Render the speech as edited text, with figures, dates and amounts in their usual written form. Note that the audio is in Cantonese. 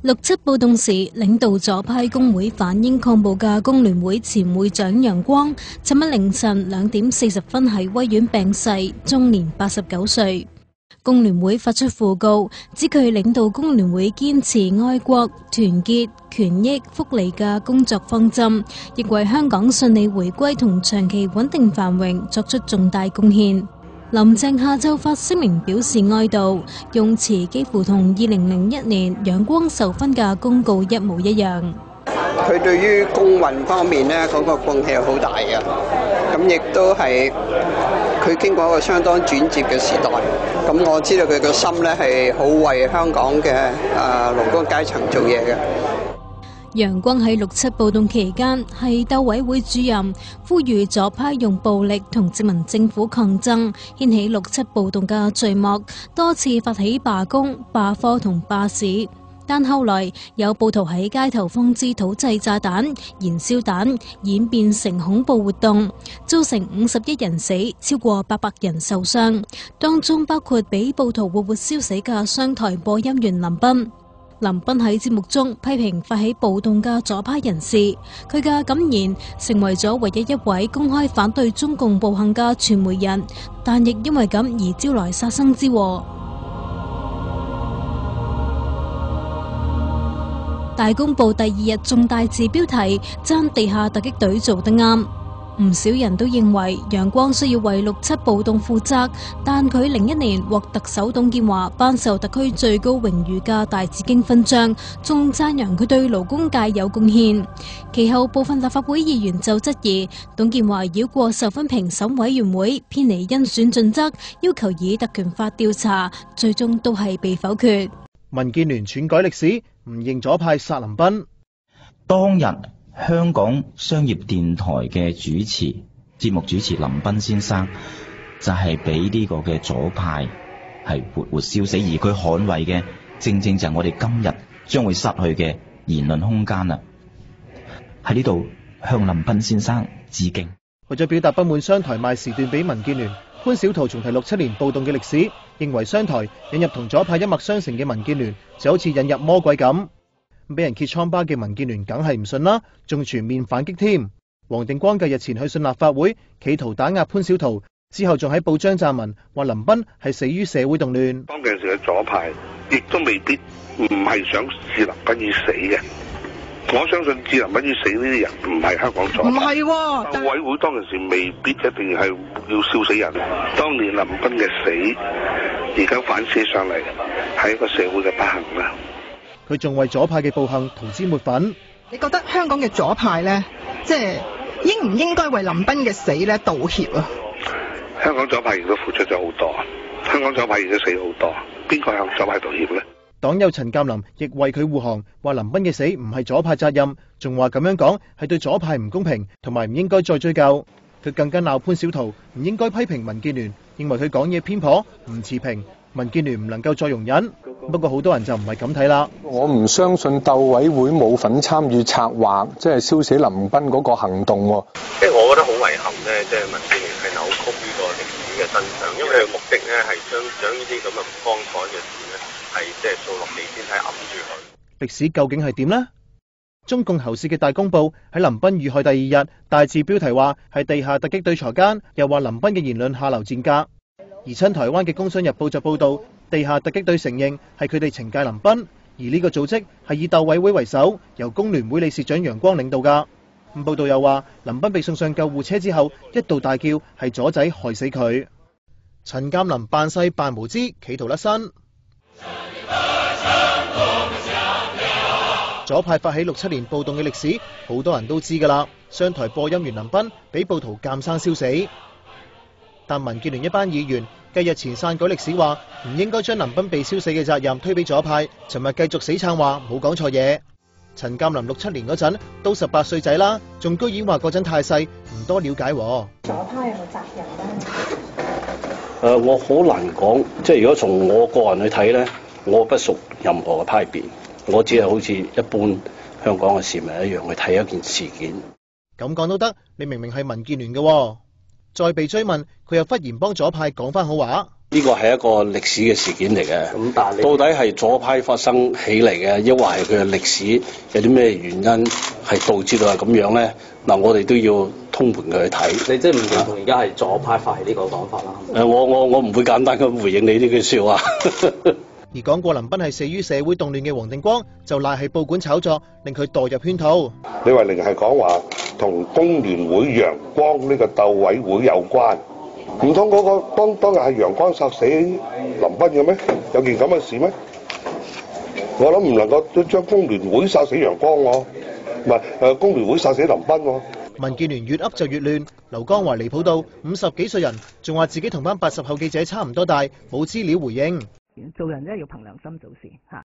6·7暴動時，領導左派工會反英抗暴嘅工聯會前會長楊光，尋日凌晨2點40分喺威院病逝，終年89歲。工聯會發出訃告，指佢領導工聯會堅持愛國、團結、權益、福利嘅工作方針，亦為香港順利回歸同長期穩定繁榮作出重大貢獻。林鄭下晝發聲明表示哀悼，用詞幾乎同2001年楊光受勳嘅公告一模一樣。佢對於工運方面呢，嗰個貢獻好大嘅，咁亦都係佢經過一個相當轉折嘅時代。咁我知道佢個心呢係好為香港嘅勞工階層做嘢嘅。楊光喺6·7暴動期間係鬥委會主任，呼籲左派用暴力同殖民政府抗爭，掀起6·7暴動嘅序幕，多次發起罷工、罷課同罷市。但後來有暴徒喺街頭放置土製炸彈、燃燒彈，演變成恐怖活動，造成51人死，超過800人受傷，當中包括被暴徒活活燒死嘅商台播音員林彬。林彬喺節目中批評發起暴動嘅左派人士，佢嘅感言成為咗唯一一位公開反對中共暴行嘅傳媒人，但亦因為咁而招來殺身之禍。大公報第2日重大字標題讚地下突擊隊做得啱，唔少人都認為楊光需要為6·7暴動負責，但佢01年獲特首董建華頒授特區最高榮譽嘅大紫荊勳章，仲讚揚佢對勞工界有貢獻。其後部分立法會議員就質疑董建華繞過授勳評審委員會，偏離甄選準則，要求以特權法調查，最終都係被否決。民建聯篡改歷史，唔認左派殺林彬。當日香港商業電台嘅節目主持林彬先生就係俾呢個嘅左派係活活燒死，而佢捍衛嘅正正就係我哋今日將會失去嘅言論空間啦。喺呢度向林彬先生致敬。為咗表達不滿商台賣時段俾民建聯，潘小濤重提6·7年暴動嘅歷史，認為商台引入同左派一脈相承嘅民建聯就好似引入魔鬼咁。俾人揭瘡疤嘅民建聯梗係唔信啦，仲全面反擊添。黃定光繼日前去信立法會，企圖打壓潘小濤，之後仲喺報章撰文話林彬係死於社會動亂。當其時嘅左派亦都未必唔係想置林彬於死嘅。我相信置林彬於死呢啲人唔係香港左派。唔係喎，鬥委會當其時未必一定係要燒死人。當年林彬嘅死，而家反思上嚟係一個社會嘅不幸啦。佢仲為左派嘅暴行塗脂抹粉。你覺得香港嘅左派呢，即係應唔應該為林彬嘅死呢道歉啊？香港左派亦都付出咗好多，香港左派亦都死好多，邊個向左派道歉呢？黨友陳鑑林亦為佢護航，話林彬嘅死唔係左派責任，仲話咁樣講係對左派唔公平，同埋唔應該再追究。佢更加鬧潘小濤唔應該批評民建聯，認為佢講嘢偏頗，唔持平，民建聯唔能夠再容忍。不過好多人就唔係咁睇啦。我唔相信鬥委會冇份參與策劃，即係燒死林彬嗰個行動。即係我覺得好遺憾呢，即係民建聯係扭曲呢個歷史嘅真相，因為佢嘅目的呢係將呢啲咁嘅唔光彩嘅事呢係即係掃落地先睇，揞住佢。歷史究竟係點呢？中共喉舌嘅大公報喺林彬遇害第2日大字標題話係地下突擊隊鋤奸，又話林彬嘅言論下流賤格。而親台灣嘅《工商日報》就報道，地下突擊隊承認係佢哋懲戒林彬，而呢個組織係以鬥委會為首，由工聯會理事長楊光領導㗎。報道又話，林彬被送上救護車之後，一度大叫係左仔害死佢。陳鑑林扮細扮無知，企圖甩身。左派發起6·7年暴動嘅歷史，好多人都知㗎啦。商台播音員林彬俾暴徒監生燒死。但民建聯一班議員繼日前篡改歷史，話唔應該將林彬被燒死嘅責任推俾左派，尋日繼續死撐話冇講錯嘢。陳鑑林6·7年嗰陣都18歲仔啦，仲居然話嗰陣太細，唔多了解。左派有冇責任咧？我好難講，即係如果從我個人去睇咧，我不屬任何嘅派別，我只係好似一般香港嘅市民一樣去睇一件事件。咁講都得，你明明係民建聯嘅。再被追問，佢又忽然幫左派講翻好話。呢呢個係一個歷史嘅事件嚟嘅。到底係左派發生起嚟嘅，抑或係佢嘅歷史有啲咩原因係導致到係咁樣咧？嗱，我哋都要通盤佢去睇。你即係唔認同而家係左派發起呢個講法啦？我唔會簡單咁回應你呢句説話。而講過林彬係死於社會動亂嘅黃定光，就賴係報館炒作，令佢墮入圈套。李慧玲係講話同工聯會陽光呢個鬥委會有關，唔通嗰個當日係陽光殺死林彬嘅咩？有件咁嘅事咩？我諗唔能夠都將工聯會殺死陽光喎，唔係工聯會殺死林彬喎。民建聯越噏就越亂，劉江華離譜到50幾歲人，仲話自己同班80後記者差唔多大，冇資料回應。做人咧要憑良心做事嚇。